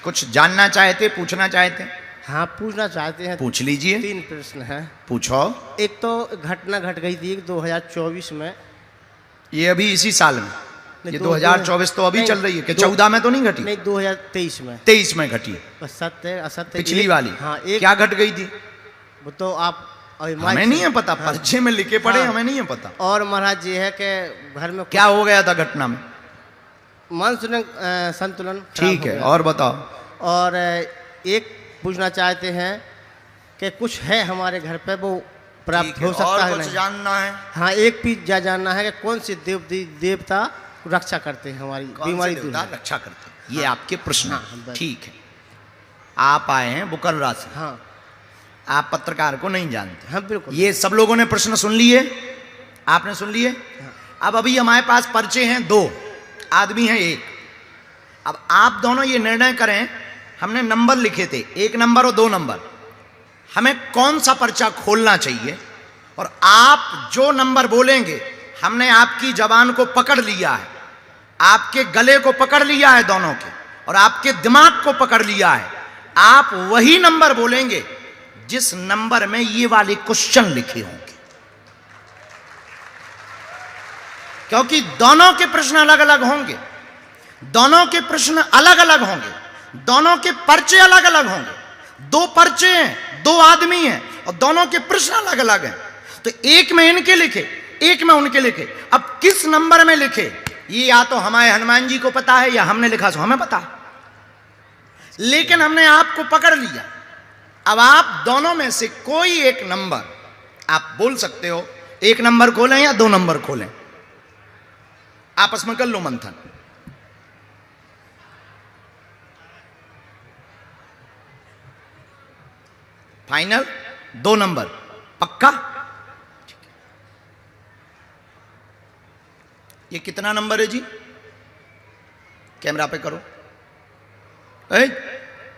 कुछ जानना चाहते, पूछना चाहते? हाँ, पूछना चाहते हैं। पूछ लीजिए। 3 प्रश्न हैं। पूछो। एक तो घटना घट गई थी 2024 में। ये अभी इसी साल में? ये 2024 तो अभी चल रही है कि 14 में तो नहीं घटी? नहीं, 2023 में। 23 में घटी। सत्य असत्य पिछली वाली। हाँ, क्या घट गई थी? वो तो आप हमें नहीं है पता। हाँ। पर्चे में लिखे पड़े। हाँ। हमें नहीं है पता। और महाराज ये है कि घर में क्या हो गया था घटना में? मानसून संतुलन। ठीक है, और बताओ। और एक पूछना चाहते हैं कि कुछ है हमारे घर पे वो प्राप्त हो सकता है? कुछ जानना है? हाँ, एक चीज जानना है कि कौन से देवता रक्षा करते हैं हमारी बीमारी दूर रक्षा करते हैं? ये आपके प्रश्न। ठीक है, आप आए हैं बुकर्रा से। हाँ, आप पत्रकार को नहीं जानते। हाँ बिल्कुल। ये सब लोगों ने प्रश्न सुन लिए, आपने सुन लिए। अब अभी हमारे पास पर्चे हैं 2, आदमी है 1। अब आप दोनों ये निर्णय करें, हमने नंबर लिखे थे 1 नंबर और 2 नंबर, हमें कौन सा पर्चा खोलना चाहिए। और आप जो नंबर बोलेंगे, हमने आपकी जबान को पकड़ लिया है, आपके गले को पकड़ लिया है दोनों के, और आपके दिमाग को पकड़ लिया है। आप वही नंबर बोलेंगे जिस नंबर में ये वाले क्वेश्चन लिखे होंगे, क्योंकि दोनों के प्रश्न अलग अलग होंगे, दोनों के प्रश्न अलग अलग होंगे, दोनों के पर्चे अलग अलग होंगे। 2 पर्चे हैं, 2 आदमी हैं, और दोनों के प्रश्न अलग अलग हैं। तो एक में इनके लिखे, एक में उनके लिखे। अब किस नंबर में लिखे, ये या तो हमारे हनुमान जी को पता है, या हमने लिखा सो हमें पता है, लेकिन हमने आपको पकड़ लिया। अब आप दोनों में से कोई एक नंबर आप बोल सकते हो। 1 नंबर खोलें या 2 नंबर खोलें, आपस में कर लो मंथन। फाइनल 2 नंबर पक्का? ये कितना नंबर है जी? कैमरा पे करो।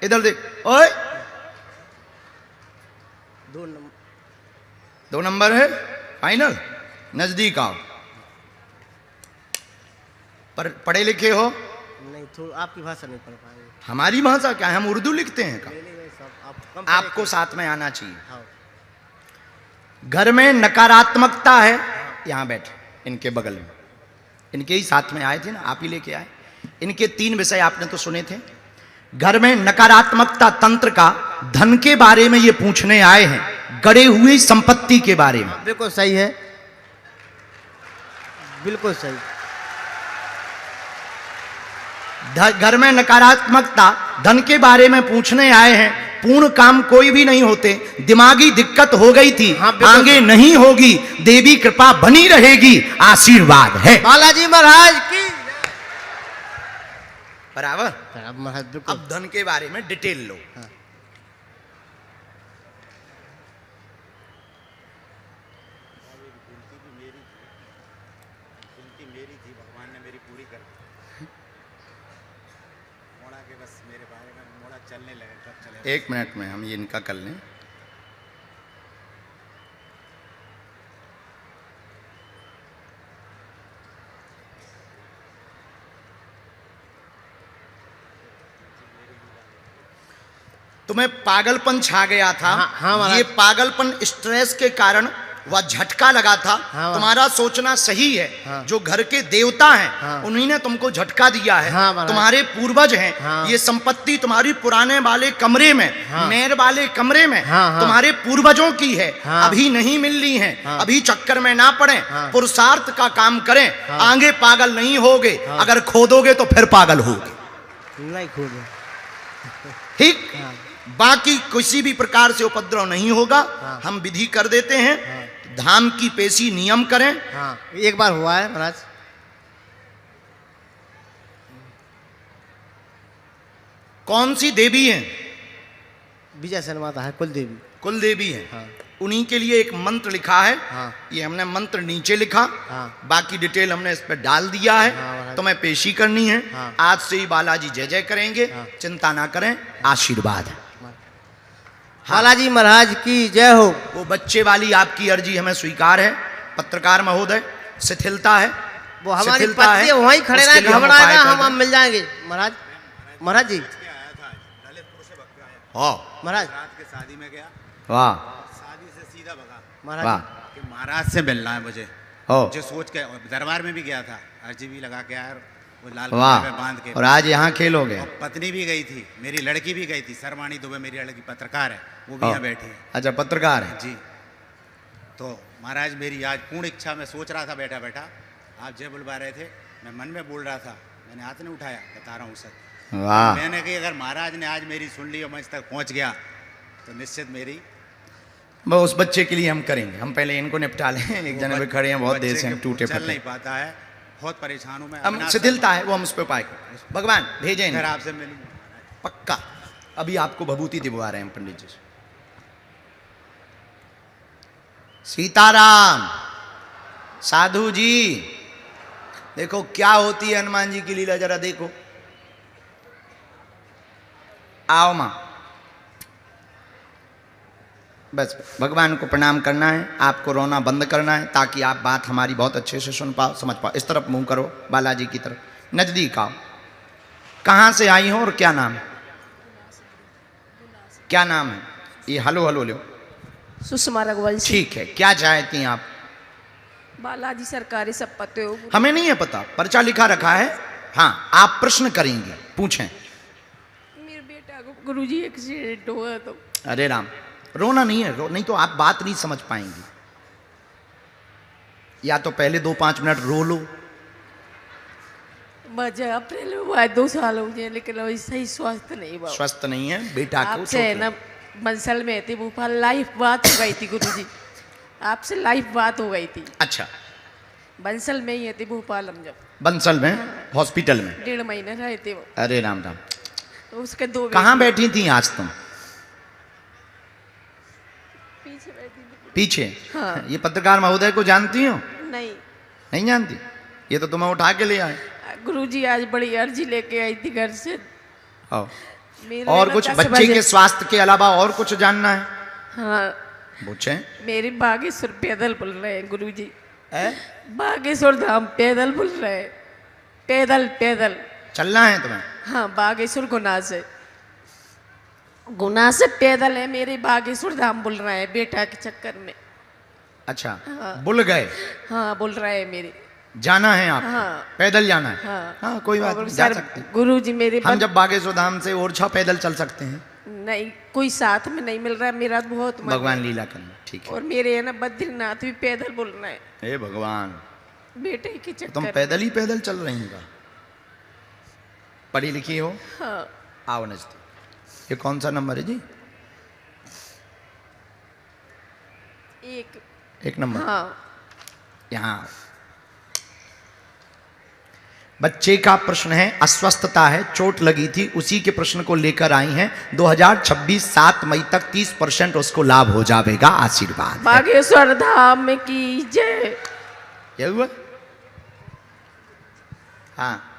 इधर देख। ओए, 2 नंबर है फाइनल। नजदीक आओ। पर पढ़े लिखे हो? नहीं, तो आपकी भाषा नहीं पढ़ पाएंगे। हमारी भाषा क्या है, हम उर्दू लिखते हैं का? आपको साथ में आना चाहिए। हाँ। घर में नकारात्मकता है, यहां बैठे इनके बगल में, इनके ही साथ में आए थे ना, आप ही लेके आए। इनके 3 विषय आपने तो सुने थे। घर में नकारात्मकता तंत्र का धन के बारे में ये पूछने आए हैं, गड़े हुई संपत्ति के बारे में। बिल्कुल सही है, बिल्कुल सही। घर में नकारात्मकता धन के बारे में पूछने आए हैं। पूर्ण काम कोई भी नहीं होते, दिमागी दिक्कत हो गई थी। हाँ, आगे नहीं होगी, देवी कृपा बनी रहेगी, आशीर्वाद है। बालाजी महाराज की बराबर। महाराज अब धन के बारे में डिटेल लो। हाँ। भगवान ने मेरी पूरी कर मोड़ा के बस मेरे बारे में मोड़ा चलने लगे, कब चले। 1 मिनट में हम ये इनका कर लें। तुम्हें पागलपन छा गया था। हाँ, ये पागलपन स्ट्रेस के कारण वह झटका लगा था। हाँ, तुम्हारा सोचना सही है। हाँ, जो घर के देवता हैं, हाँ, उन्हीं ने तुमको झटका दिया है। हाँ, तुम्हारे पूर्वज हैं। हाँ, ये संपत्ति तुम्हारी पुराने वाले कमरे में, हाँ, मेर वाले कमरे में, हाँ, तुम्हारे पूर्वजों की है। हाँ, अभी नहीं मिलनी है। हाँ, अभी चक्कर में ना पड़े, हाँ, पुरुषार्थ का काम करें। हाँ, आगे पागल नहीं होगे। हाँ, अगर खोदोगे तो फिर पागल होगे। नहीं खोदो। ठीक। हाँ, बाकी किसी भी प्रकार से उपद्रव नहीं होगा। हाँ, हम विधि कर देते हैं। हाँ, धाम की पेशी नियम करें। हाँ, एक बार हुआ है महाराज। कौन सी देवी है? विजय सेन माता है, कुल देवी। कुल देवी है। हाँ, उन्हीं के लिए एक मंत्र लिखा है। हाँ, ये हमने मंत्र नीचे लिखा। हाँ, बाकी डिटेल हमने इस पर डाल दिया है। हाँ, तुम्हें पेशी करनी है। हाँ, आज से ही बालाजी जय जय करेंगे। हाँ, चिंता ना करें, आशीर्वाद है। बालाजी महाराज की जय हो। वो बच्चे वाली आपकी अर्जी हमें स्वीकार है। पत्रकार महोदय, शिथिलता है, वो हमारी शिथिलता है, पत्नी वहीं खड़े उसके रहे, लिए हम घबराए उपाय ना, कर हम दें। मिल जाएंगे महाराज। महाराज जी, हो महाराज रात के शादी में गया, वाह शादी से सीधा भगा महाराज वाह कि महाराज से मिलना है मुझे। हो जो सोच के और दरबार में भी गया था, अर्जी भी लगा के आया, वो लाल वाह कपड़े में बांध के। और आज यहाँ खेलोगे। और पत्नी भी गई थी, मेरी लड़की भी गई थी, सरवाणी दुबे मेरी लड़की पत्रकार है, वो भी यहाँ बैठी है। अच्छा पत्रकार है। जी, तो महाराज मेरी आज पूर्ण इच्छा, मैं सोच रहा था बैठा बैठा, आप जय बुलवा रहे थे, मैं मन में बोल रहा था, मैंने हाथ नहीं उठाया, बता रहा हूँ सच। वाह मैंने कही अगर महाराज ने आज मेरी सुन ली और मंच तक पहुँच गया तो निश्चित मेरी वो उस बच्चे के लिए हम करेंगे, हम पहले इनको निपटा लें। एक जने पे खड़े हैं बहुत देर से, हम टूटे चल फटे नहीं पाता है, बहुत परेशान हूँ मैं। हम अविनाश शिथिलता है वो हम उस पे उपाय करें। भगवान भेजे फिर इन्हें। आपसे मिलूंगा। पक्का अभी आपको भभूति दिलवा रहे हैं पंडित जी से। सीताराम साधु जी देखो क्या होती है हनुमान जी की लीला, जरा देखो। आओ मां, बस भगवान को प्रणाम करना है, आपको रोना बंद करना है ताकि आप बात हमारी बहुत अच्छे से सुन पाओ, समझ पाओ। इस तरफ मुंह करो, बालाजी की तरफ, नजदीक आओ। कहाँ से आई हो और क्या नाम है? क्या नाम है? ये हलो हलो लो। सुषमा रघुवंशी। ठीक है, क्या चाहती हैं आप? बालाजी सरकारी सब पते हो। हमें नहीं है पता, पर्चा लिखा रखा है। हाँ आप प्रश्न करेंगे, पूछें। मेरे बेटा को गुरुजी एक्सीडेंट हुआ तो। अरे राम, रोना नहीं है, नहीं तो आप बात नहीं समझ पाएंगी। या तो पहले 2-5 मिनट रो लो। मजा अप्रैल में हुआ है, 2 साल हो गए लेकिन अभी सही स्वस्थ नहीं हुआ। स्वस्थ नहीं है बेटा को। आपसे है ना बंसल में थी भोपाल, लाइव बात हो गई थी गुरुजी, आपसे लाइव बात हो गई थी। अच्छा, बंसल में ही थी भोपाल, हम जब बंसल में हॉस्पिटल में 1.5 महीने रहे थे वो। अरे राम राम। तो उसके 2 कहाँ बैठी थी आज तुम? पीछे बैठी थी। पीछे? हाँ। ये पत्रकार महोदय को जानती हो? नहीं नहीं जानती? ये तो तुम्हें उठा के ले आए। गुरुजी आज बड़ी अर्जी लेके आई थी घर से। आओ। मेरा और ना कुछ 10 बच्चे बजे- के स्वास्थ्य के अलावा और कुछ जानना है? हाँ, पूछे। मेरे बागेश्वर पैदल बोल रहे हैं गुरुजी। बागेश्वर धाम पैदल बोल रहे हैं, पैदल पैदल। चलना है तुम्हें? हाँ, बागेश्वर गुना से पैदल है मेरे बागेश्वर धाम बोल रहे हैं बेटा के चक्कर में। अच्छा, हाँ। भूल गए? हाँ बोल रहे हैं मेरे। जाना है आप? हाँ। पैदल जाना है? हाँ, हाँ कोई बात नहीं, जा सकते हैं। गुरुजी मेरे हम जब बागेश्वर धाम से ओरछा पैदल चल सकते हैं। नहीं, कोई साथ में नहीं मिल रहा है, मेरा बहुत मन भगवान है। लीला करना, ठीक है। और मेरे है ना बद्रीनाथ भी पैदल बोल रहे हैं हे भगवान, बेटे के चक्कर तुम में। पैदल ही पैदल चल रही हो? पढ़ी लिखी हो? हाँ, आओ नजदीक। ये कौन सा नंबर है जी? एक नंबर। हाँ। यहाँ बच्चे का प्रश्न है, अस्वस्थता है, चोट लगी थी, उसी के प्रश्न को लेकर आई हैं। 2026 7 मई तक 30% उसको लाभ हो जाएगा। आशीर्वाद है। बागेश्वर धाम की जय। ये हुआ? हाँ,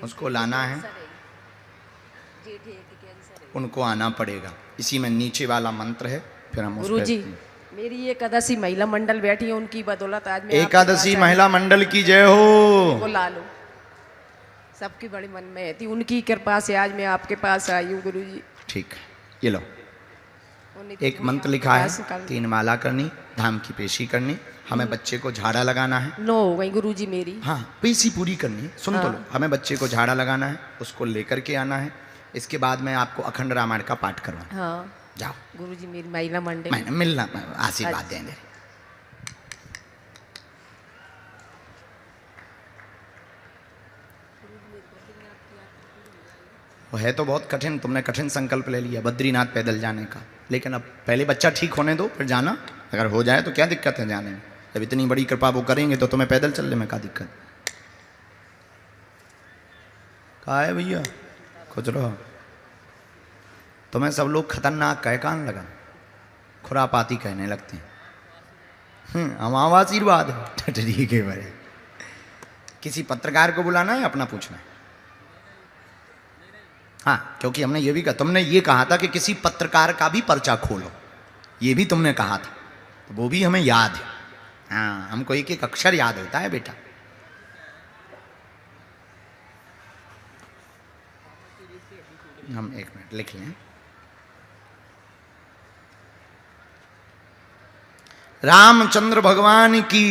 उसको लाना है, उनको आना पड़ेगा। इसी में नीचे वाला मंत्र है, फिर हम उस पे- गुरुजी मेरी एकादशी महिला मंडल बैठी है, उनकी बदौलत आज मैं आपके एकादशी पास महिला मंडल की जय हो। को ला लो। सबकी बड़ी मन में थी, उनकी कृपा से आज मैं आपके पास आई हूँ गुरुजी। ठीक है, ये लो। उन्हीं एक को मंत्र मैं लिखा आपके है, पास निकाल- 3 माला करनी, धाम की पेशी करनी, हमें बच्चे को झाड़ा लगाना है। 9 हो गई गुरुजी मेरी। हाँ, पेशी पूरी करनी है, सुन तो लो। हाँ। हमें बच्चे को झाड़ा लगाना है, उसको लेकर के आना है। इसके बाद मैं आपको अखंड रामायण का पाठ करवाना। हाँ जाओ, गुरुजी मेरी महिला मंडल। मैंने मिलना, आशीर्वाद अच्छा। देंगे। वो है तो बहुत कठिन, तुमने कठिन संकल्प ले लिया बद्रीनाथ पैदल जाने का, लेकिन अब पहले बच्चा ठीक होने दो, फिर जाना। अगर हो जाए तो क्या दिक्कत है जाने में? जब इतनी बड़ी कृपा वो करेंगे तो तुम्हें पैदल चलने में क्या दिक्कत? कहा है भैया कुछ रहो, तुम्हें सब लोग खतरनाक कह कान लगा, खुरापाती कहने लगते हैं। हम आशीर्वाद है ठीक है। बड़े किसी पत्रकार को बुलाना है, अपना पूछना है। हाँ, क्योंकि हमने ये भी कहा, तुमने ये कहा था कि किसी पत्रकार का भी पर्चा खोलो, ये भी तुमने कहा था, तो वो भी हमें याद है। हाँ, हमको एक एक अक्षर याद होता है बेटा। हम एक मिनट लिख लें। रामचंद्र भगवान की।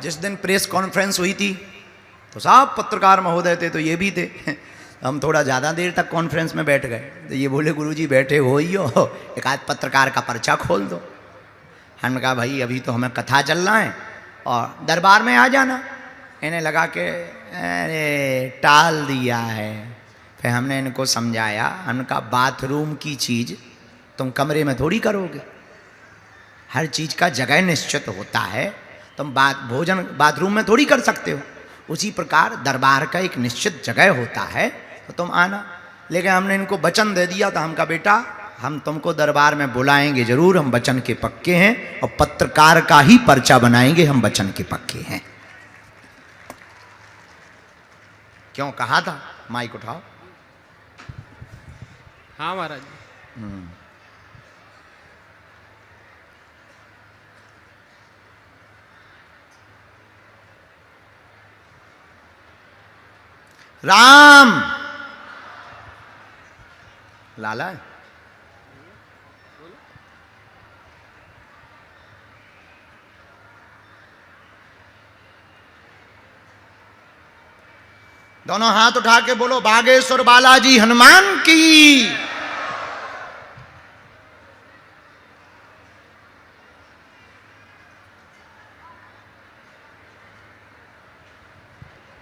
जिस दिन प्रेस कॉन्फ्रेंस हुई थी तो सब पत्रकार महोदय थे, तो ये भी थे। हम थोड़ा ज़्यादा देर तक कॉन्फ्रेंस में बैठ गए, तो ये बोले गुरुजी बैठे हो ही हो, एक आध पत्रकार का पर्चा खोल दो। हमने कहा भाई अभी तो हमें कथा चल रहा है और दरबार में आ जाना। इन्हें लगा के अरे टाल दिया है। फिर हमने इनको समझाया, हमने कहा बाथरूम की चीज़ तुम कमरे में थोड़ी करोगे, हर चीज़ का जगह निश्चित होता है। तुम भोजन बाथरूम में थोड़ी कर सकते हो, उसी प्रकार दरबार का एक निश्चित जगह होता है, तो तुम आना। लेकिन हमने इनको वचन दे दिया था, हम कहा बेटा हम तुमको दरबार में बुलाएंगे जरूर, हम वचन के पक्के हैं और पत्रकार का ही पर्चा बनाएंगे, हम वचन के पक्के हैं। क्यों कहा था? माइक उठाओ। हाँ महाराज। राम लाला दोनों हाथ उठा के बोलो बागेश्वर बालाजी हनुमान की।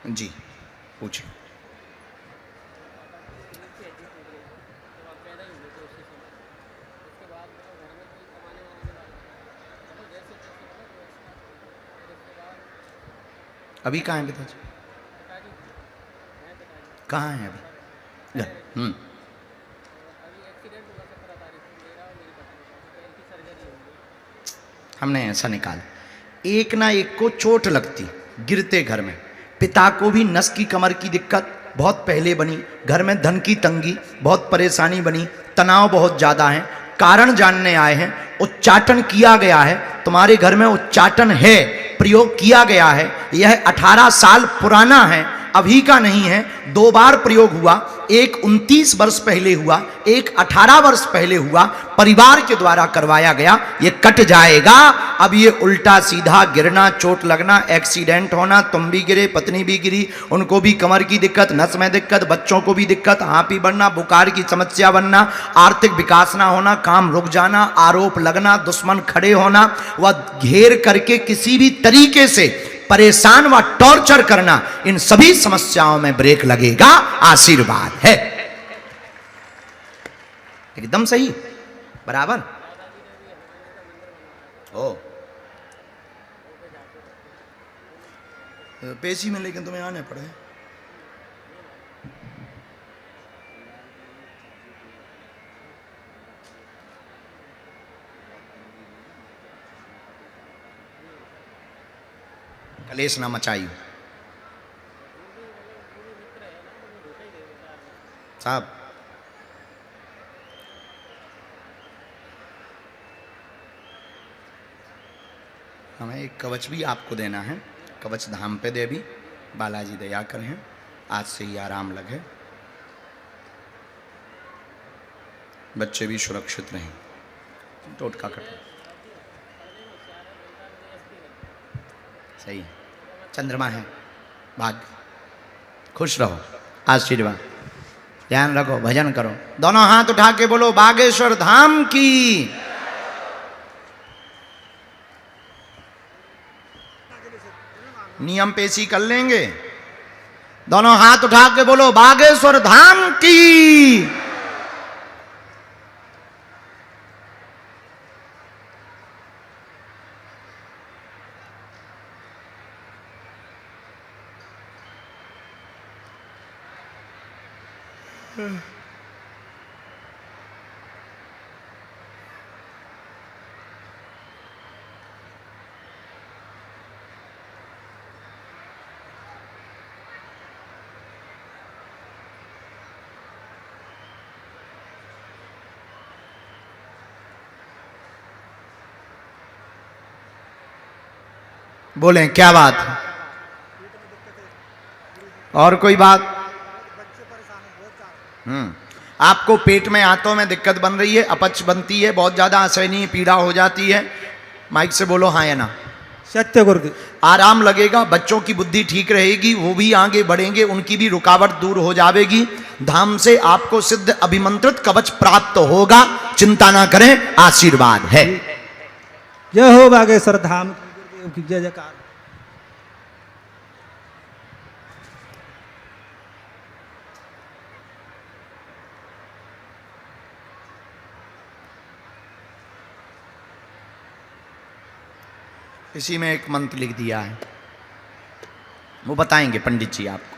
जी पूछे। अभी कहाँ है पिताजी? कहाँ है अभी? हमने ऐसा निकाला, एक ना एक को चोट लगती गिरते घर में। पिता को भी नस की कमर की दिक्कत बहुत पहले बनी, घर में धन की तंगी बहुत परेशानी बनी, तनाव बहुत ज़्यादा है। कारण जानने आए हैं, उच्चाटन किया गया है, तुम्हारे घर में उच्चाटन है, प्रयोग किया गया है। यह 18 साल पुराना है, अभी का नहीं है। 2 बार प्रयोग हुआ, एक 29 वर्ष पहले हुआ, एक 18 वर्ष पहले हुआ, परिवार के द्वारा करवाया गया। ये कट जाएगा। अब ये उल्टा सीधा गिरना, चोट लगना, एक्सीडेंट होना, तुम भी गिरे, पत्नी भी गिरी, उनको भी कमर की दिक्कत, नस में दिक्कत, बच्चों को भी दिक्कत, हाँपी बढ़ना, बुखार की समस्या बनना, आर्थिक विकास ना होना, काम रुक जाना, आरोप लगना, दुश्मन खड़े होना, वह घेर करके किसी भी तरीके से परेशान व टॉर्चर करना, इन सभी समस्याओं में ब्रेक लगेगा। आशीर्वाद है। एकदम सही, बराबर। ओ पेशी में, लेकिन तुम्हें आने पड़े। कलेश ना मचाई साहब। हमें एक कवच भी आपको देना है, कवच धाम पे देवी बालाजी दया करें, आज से ही आराम लगे, बच्चे भी सुरक्षित रहें। टोटका कट सही, चंद्रमा है, भाग्य, खुश रहो, आशीर्वाद, ध्यान रखो, भजन करो। दोनों हाथ उठा के बोलो बागेश्वर धाम की। नियम पेशी कर लेंगे। दोनों हाथ उठा के बोलो बागेश्वर धाम की। बोले क्या बात है? और कोई बात? आपको पेट में आंतों में दिक्कत बन रही है, अपच बनती है, बहुत ज्यादा असहनीय पीड़ा हो जाती है, माइक से बोलो हाँ या ना। सत्य गुरुदेव। आराम लगेगा, बच्चों की बुद्धि ठीक रहेगी, वो भी आगे बढ़ेंगे, उनकी भी रुकावट दूर हो जाएगी। धाम से आपको सिद्ध अभिमंत्रित कवच प्राप्त होगा, चिंता ना करें, आशीर्वाद है। जय हो बागेश्वर धाम की, गुरुदेव की जय जयकार। इसी में एक मंत्र लिख दिया है, वो बताएंगे पंडित जी आपको।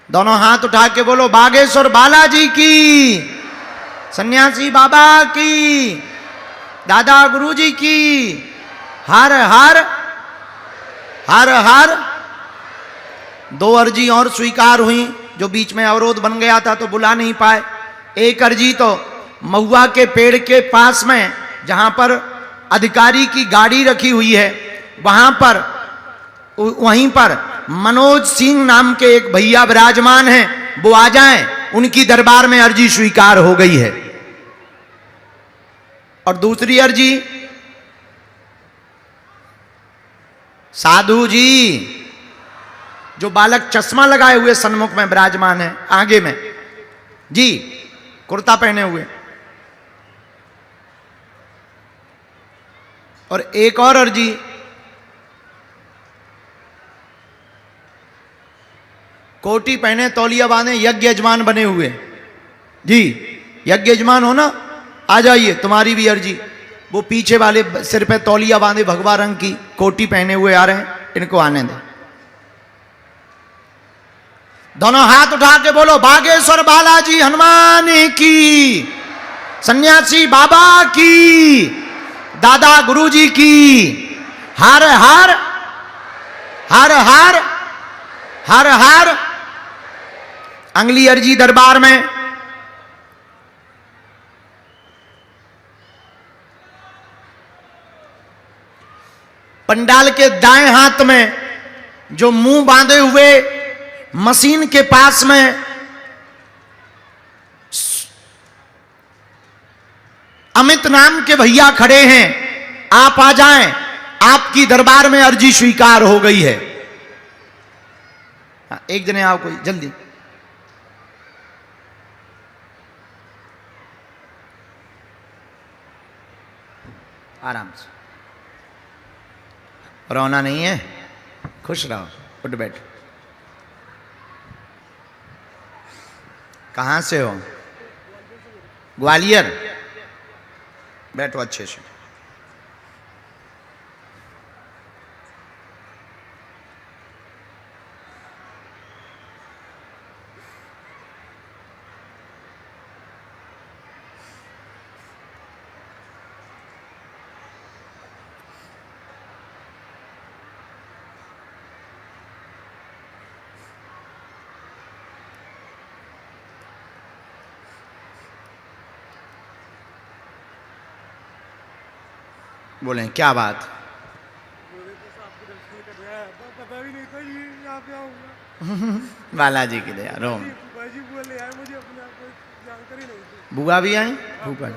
दोनों हाथ उठा के बोलो बागेश्वर बालाजी की, सन्यासी बाबा की, दादा गुरुजी की, हर हर हर हर। दो अर्जी और स्वीकार हुई, जो बीच में अवरोध बन गया था तो बुला नहीं पाए। एक अर्जी तो महुआ के पेड़ के पास में जहां पर अधिकारी की गाड़ी रखी हुई है, वहीं पर मनोज सिंह नाम के एक भैया विराजमान हैं, वो आ जाएं, उनकी दरबार में अर्जी स्वीकार हो गई है। और दूसरी अर्जी साधु जी, जो बालक चश्मा लगाए हुए सन्मुख में विराजमान है, आगे में जी, कुर्ता पहने हुए। और एक और अर्जी कोटी पहने, तौलिया बांधे, यज्ञ यजमान बने हुए जी, यज्ञ यजमान हो ना, आ जाइए, तुम्हारी भी अर्जी। वो पीछे वाले सिर पे तौलिया बांधे भगवा रंग की कोटी पहने हुए आ रहे हैं, इनको आने दे। दोनों हाथ उठा के बोलो बागेश्वर बालाजी हनुमान की, सन्यासी बाबा की, दादा गुरुजी की, हर हर हर हर हर हर। अंगली अर्जी दरबार में। पंडाल के दाएं हाथ में जो मुंह बांधे हुए मशीन के पास में अमित नाम के भैया खड़े हैं, आप आ जाएं, आपकी दरबार में अर्जी स्वीकार हो गई है। एक जने आओ, कोई जल्दी। आराम से, रोना नहीं है, खुश रहो, उठ बैठ। कहां से हो? ग्वालियर। बैठो अच्छे से। बोले क्या बात? बालाजी की दया, रोम। बुआ भी आई? बुआ,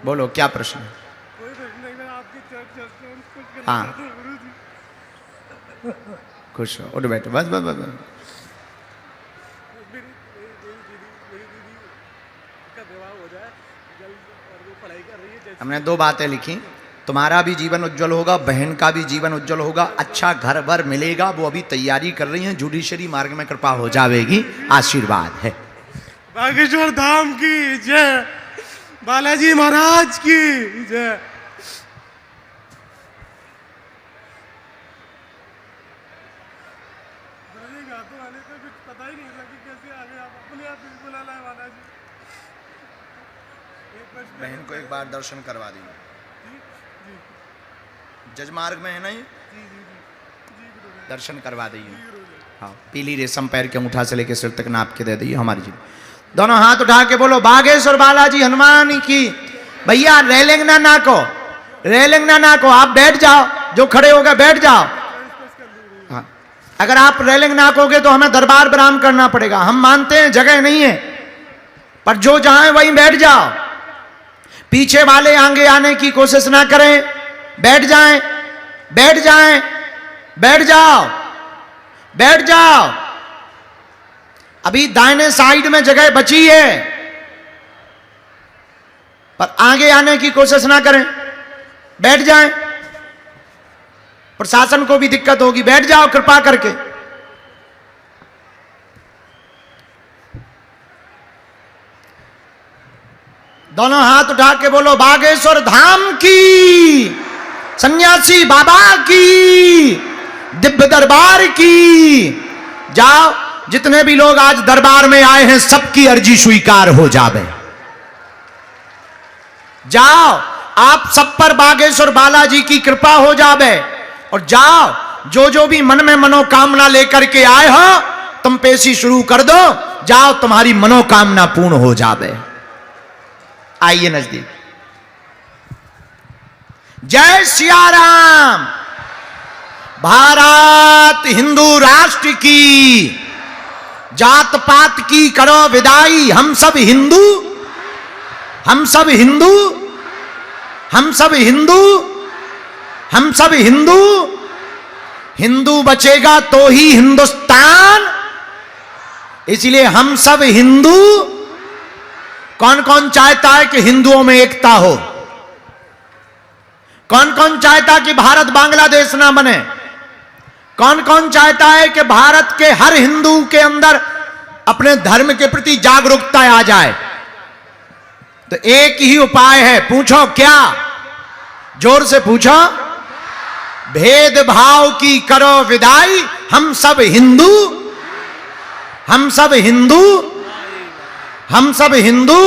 बोलो क्या प्रश्न है? हाँ, खुश हो, उठ बैठो, बस बस बस, बस। हमने दो बातें लिखी, तुम्हारा भी जीवन उज्जवल होगा, बहन का भी जीवन उज्जवल होगा, अच्छा घर भर मिलेगा, वो अभी तैयारी कर रही हैं, जुडिशरी मार्ग में कृपा हो जाएगी, आशीर्वाद है। बागेश्वर धाम की जय, बालाजी महाराज की जय। बहन को एक बार दर्शन करवा दीजिए, जजमार्ग में है ना, ये दर्शन करवा दीजिए। हाँ, पीली रेशम पैर के अंगूठा से लेकर सिर तक नाप के दे दीजिए हमारी जी। दोनों हाथ उठा के बोलो बागेश्वर बालाजी हनुमान की। भैया रेलिंग ना नाको, रेलिंग ना नाको, आप बैठ जाओ, जो खड़े हो गए बैठ जाओ। हाँ। अगर आप रेलिंग नाकोगे तो हमें दरबार विराम करना पड़ेगा। हम मानते हैं जगह नहीं है, पर जो जहां है वहीं बैठ जाओ। पीछे वाले आगे आने की कोशिश ना करें, बैठ जाएं, बैठ जाएं, बैठ जाओ, बैठ जाओ। अभी दाहिने साइड में जगह बची है, पर आगे आने की कोशिश ना करें, बैठ जाएं। प्रशासन को भी दिक्कत होगी, बैठ जाओ कृपा करके। दोनों हाथ उठा के बोलो बागेश्वर धाम की, सन्यासी बाबा की, दिव्य दरबार की। जाओ, जितने भी लोग आज दरबार में आए हैं सबकी अर्जी स्वीकार हो जावे। जाओ, आप सब पर बागेश्वर बालाजी की कृपा हो जावे। और जाओ, जो जो भी मन में मनोकामना लेकर के आए हो तुम पेशी शुरू कर दो। जाओ, तुम्हारी मनोकामना पूर्ण हो जावे। आइए नजदीक। जय सिया राम। भारत हिंदू राष्ट्र की, जात पात की करो विदाई। हम सब हिंदू, हम सब हिंदू, हम सब हिंदू, हम सब हिंदू। हिंदू बचेगा तो ही हिंदुस्तान, इसलिए हम सब हिंदू। कौन कौन चाहता है कि हिंदुओं में एकता हो? कौन कौन चाहता कि भारत बांग्लादेश ना बने? कौन कौन चाहता है कि भारत के हर हिंदू के अंदर अपने धर्म के प्रति जागरूकता आ जाए? तो एक ही उपाय है, पूछो क्या? जोर से पूछो। भेदभाव की करो विदाई। हम सब हिंदू, हम सब हिंदू, हम सब हिंदू।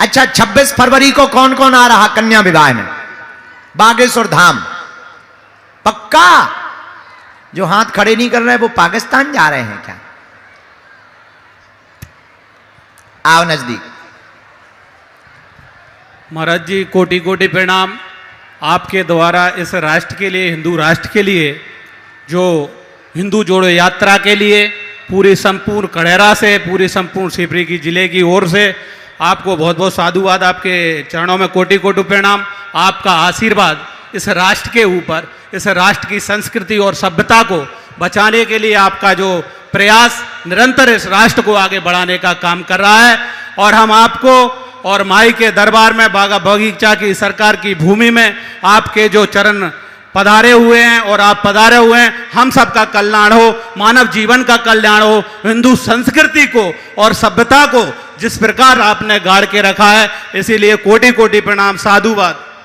अच्छा, 26 फरवरी को कौन कौन आ रहा कन्या विवाह में? बागेश्वर धाम पक्का? जो हाथ खड़े नहीं कर रहे वो पाकिस्तान जा रहे हैं क्या? आओ नजदीक। महाराज जी, कोटि कोटि प्रणाम। आपके द्वारा इस राष्ट्र के लिए, हिंदू राष्ट्र के लिए, जो हिंदू जोड़ो यात्रा के लिए पूरी संपूर्ण कड़ेरा से, पूरी संपूर्ण शिवपुरी की जिले की ओर से आपको बहुत बहुत साधुवाद। आपके चरणों में कोटि कोटि प्रणाम। आपका आशीर्वाद इस राष्ट्र के ऊपर, इस राष्ट्र की संस्कृति और सभ्यता को बचाने के लिए आपका जो प्रयास निरंतर इस राष्ट्र को आगे बढ़ाने का काम कर रहा है। और हम आपको और माई के दरबार में, बागा बगीचा की सरकार की भूमि में आपके जो चरण पधारे हुए हैं और आप पधारे हुए हैं, हम सबका कल्याण हो, मानव जीवन का कल्याण हो, हिंदू संस्कृति को और सभ्यता को जिस प्रकार आपने गाड़ के रखा है, इसीलिए कोटि कोटि प्रणाम, साधुवाद।